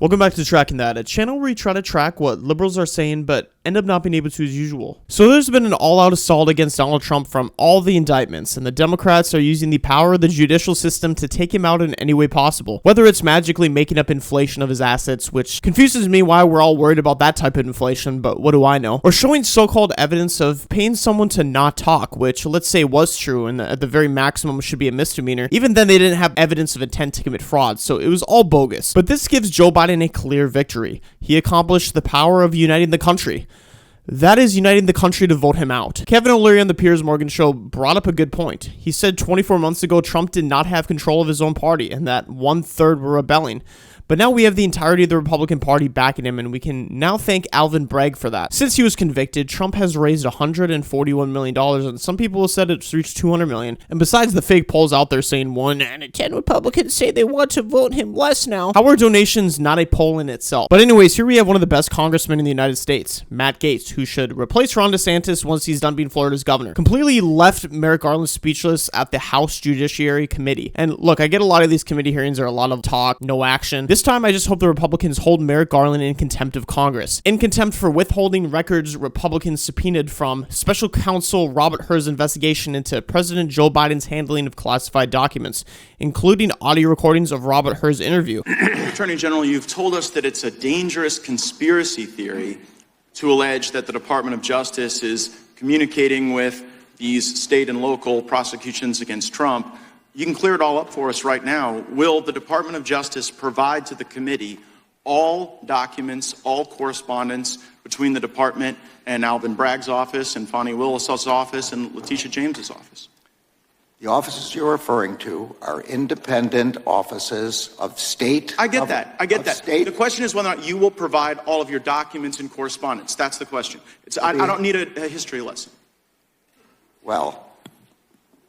Welcome back to Tracking That, a channel where we try to track what liberals are saying but end up not being able to as usual. So there's been an all-out assault against Donald Trump from all the indictments, and the Democrats are using the power of the judicial system to take him out in any way possible. Whether it's magically making up inflation of his assets, which confuses me why we're all worried about that type of inflation, but what do I know? Or showing so-called evidence of paying someone to not talk, which let's say was true and at the very maximum should be a misdemeanor. Even then they didn't have evidence of intent to commit fraud, so it was all bogus. But this gives Joe Biden a clear victory. He accomplished the power of uniting the country. That is uniting the country to vote him out. Kevin O'Leary on the Piers Morgan show brought up a good point. He said 24 months ago Trump did not have control of his own party and that 1/3 were rebelling. But now we have the entirety of the Republican Party backing him, and we can now thank Alvin Bragg for that. Since he was convicted, Trump has raised $141 million, and some people have said it's reached $200 million. And besides the fake polls out there saying 1 out of 10 Republicans say they want to vote him less now, how are donations not a poll in itself? But anyways, here we have one of the best congressmen in the United States, Matt Gaetz, who should replace Ron DeSantis once he's done being Florida's governor. Completely left Merrick Garland speechless at the House Judiciary Committee. And look, I get a lot of these committee hearings are a lot of talk, no action. This time I just hope the Republicans hold Merrick Garland in contempt of Congress. In contempt for withholding records Republicans subpoenaed from Special Counsel Robert Hur's investigation into President Joe Biden's handling of classified documents, including audio recordings of Robert Hur's interview. Attorney General, you've told us that it's a dangerous conspiracy theory to allege that the Department of Justice is communicating with these state and local prosecutions against Trump. You can clear it all up for us right now. Will the Department of Justice provide to the committee all documents, all correspondence between the department and Alvin Bragg's office and Fani Willis' office and Letitia James's office? The offices you're referring to are independent offices of state. I get that. The question is whether or not you will provide all of your documents and correspondence. That's the question. I don't need a history lesson. Well,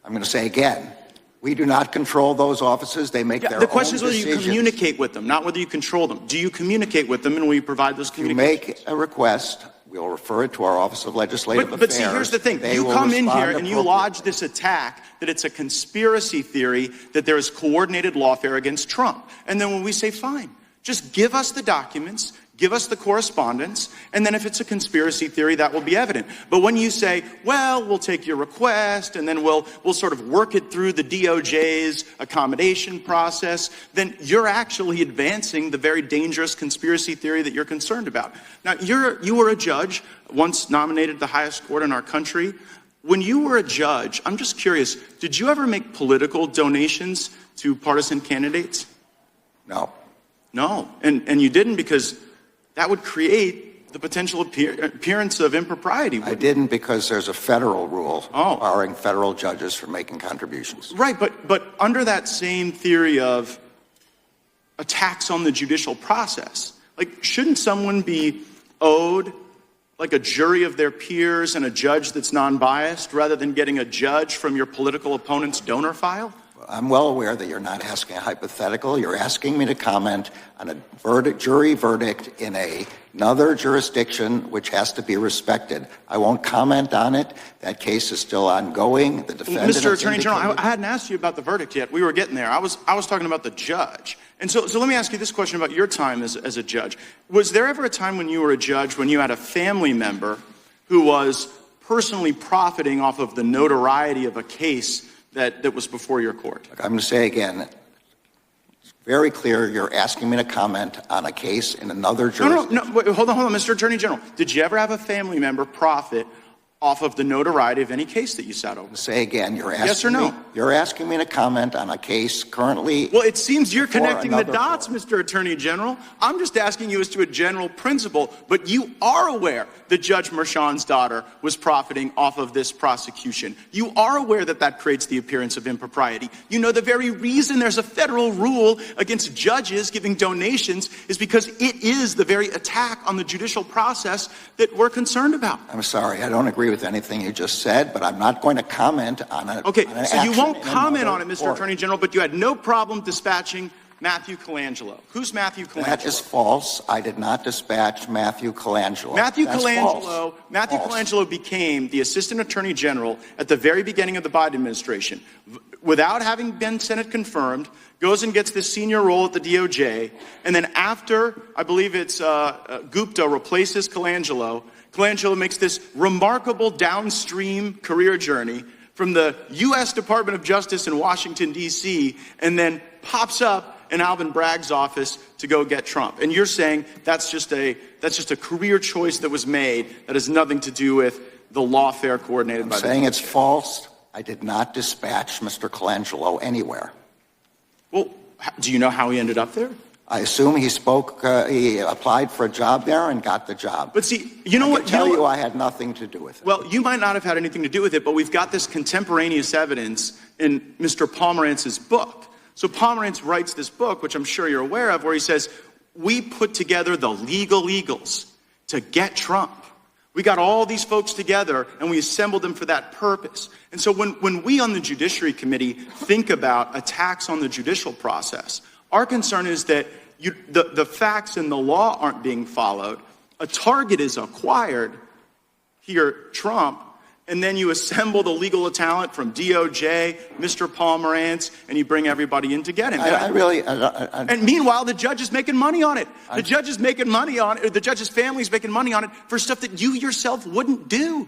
I'm going to say again, we do not control those offices. They make their own decisions. The question is whether you communicate with them, not whether you control them. Do you communicate with them, and will you provide those communications? You make a request, we'll refer it to our Office of Legislative Affairs. But see, here's the thing. You come in here and you lodge this attack that it's a conspiracy theory, that there is coordinated lawfare against Trump. And then when we say, fine, just give us the documents, give us the correspondence, and then if it's a conspiracy theory, that will be evident. But when you say, well, we'll take your request, and then we'll sort of work it through the DOJ's accommodation process, then you're actually advancing the very dangerous conspiracy theory that you're concerned about. Now, you were a judge, once nominated the highest court in our country. When you were a judge, I'm just curious, did you ever make political donations to partisan candidates? No. No, and you didn't because that would create the potential appearance of impropriety. I didn't because there's a federal rule barring federal judges from making contributions. Right, but under that same theory of attacks on the judicial process, like, shouldn't someone be owed like a jury of their peers and a judge that's non-biased rather than getting a judge from your political opponent's donor file? I'm well aware that you're not asking a hypothetical. You're asking me to comment on a jury verdict in another jurisdiction which has to be respected. I won't comment on it. That case is still ongoing. The defendant, Mr. Attorney General, I hadn't asked you about the verdict yet. We were getting there. I was talking about the judge. And so let me ask you this question about your time as a judge. Was there ever a time when you were a judge when you had a family member who was personally profiting off of the notoriety of a case that was before your court? Look, I'm going to say again, it's very clear you're asking me to comment on a case in another jurisdiction. No, wait, hold on, Mr. Attorney General. Did you ever have a family member profit off of the notoriety of any case that you sat over? Say again, you're asking yes or no? You're asking me to comment on a case currently. Well, it seems you're connecting the dots, Mr. Attorney General. I'm just asking you as to a general principle, but you are aware that Judge Merchan's daughter was profiting off of this prosecution. You are aware that that creates the appearance of impropriety. You know the very reason there's a federal rule against judges giving donations is because it is the very attack on the judicial process that we're concerned about. I'm sorry, I don't agree with anything you just said, but I'm not going to comment on it. Okay, so you won't comment on it, Mr. Attorney General, but you had no problem dispatching Matthew Colangelo. Who's Matthew Colangelo? That is false. I did not dispatch Matthew Colangelo. Matthew Colangelo became the Assistant Attorney General at the very beginning of the Biden administration. without having been Senate confirmed, goes and gets this senior role at the DOJ, and then after, I believe it's Gupta replaces Colangelo, Colangelo makes this remarkable downstream career journey from the U.S. Department of Justice in Washington, D.C., and then pops up in Alvin Bragg's office to go get Trump. And you're saying that's just a career choice that was made that has nothing to do with the lawfare coordinated by the DOJ. Saying it's false. I did not dispatch Mr. Colangelo anywhere. Well, do you know how he ended up there? I assume he applied for a job there and got the job. But see, you know what? I can tell you I had nothing to do with it. Well, you might not have had anything to do with it, but we've got this contemporaneous evidence in Mr. Pomerantz's book. So Pomerantz writes this book, which I'm sure you're aware of, where he says, we put together the legal eagles to get Trump. We got all these folks together and we assembled them for that purpose. And so when we on the Judiciary Committee think about attacks on the judicial process, our concern is that the facts and the law aren't being followed. A target is acquired, here, Trump, and then you assemble the legal talent from DOJ, Mr. Pomerantz, and you bring everybody in to get him. And meanwhile, the judge is making money on it. The judge is making money on it, or the judge's family is making money on it for stuff that you yourself wouldn't do.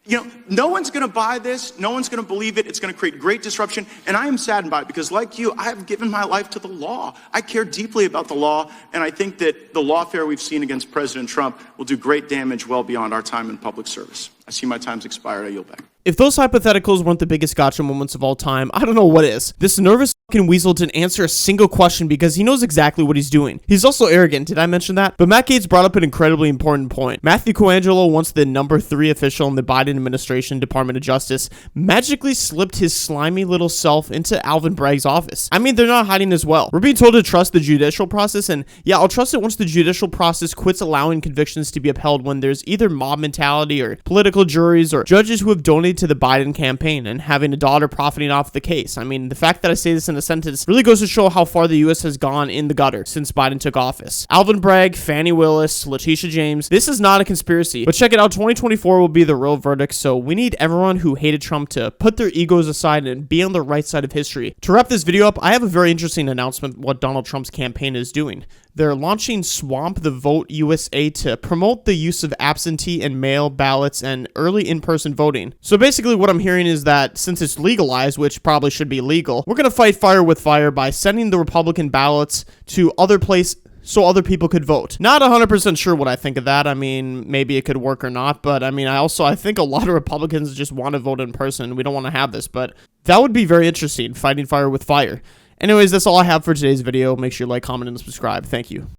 You know, no one's going to buy this. No one's going to believe it. It's going to create great disruption. And I am saddened by it because, like you, I have given my life to the law. I care deeply about the law. And I think that the lawfare we've seen against President Trump will do great damage well beyond our time in public service. I see my time's expired. I yield back. If those hypotheticals weren't the biggest gotcha moments of all time, I don't know what is. This nervous fucking weasel didn't answer a single question because he knows exactly what he's doing. He's also arrogant, did I mention that? But Matt Gaetz brought up an incredibly important point. Matthew Colangelo, once the number 3 official in the Biden administration Department of Justice, magically slipped his slimy little self into Alvin Bragg's office. I mean, they're not hiding as well. We're being told to trust the judicial process, and yeah, I'll trust it once the judicial process quits allowing convictions to be upheld when there's either mob mentality or political juries or judges who have donated to the Biden campaign and having a daughter profiting off the case. I mean, the fact that I say this in a sentence really goes to show how far the U.S. has gone in the gutter since Biden took office. Alvin Bragg, Fani Willis, Letitia James, this is not a conspiracy. But check it out, 2024 will be the real verdict, so we need everyone who hated Trump to put their egos aside and be on the right side of history. To wrap this video up, I have a very interesting announcement what Donald Trump's campaign is doing. They're launching Swamp the Vote USA to promote the use of absentee and mail ballots and early in-person voting. So basically what I'm hearing is that since it's legalized, which probably should be legal, we're going to fight fire with fire by sending the Republican ballots to other places so other people could vote. Not 100% sure what I think of that. I mean, maybe it could work or not, but I mean, I think a lot of Republicans just want to vote in person. We don't want to have this, but that would be very interesting, fighting fire with fire. Anyways, that's all I have for today's video. Make sure you like, comment, and subscribe. Thank you.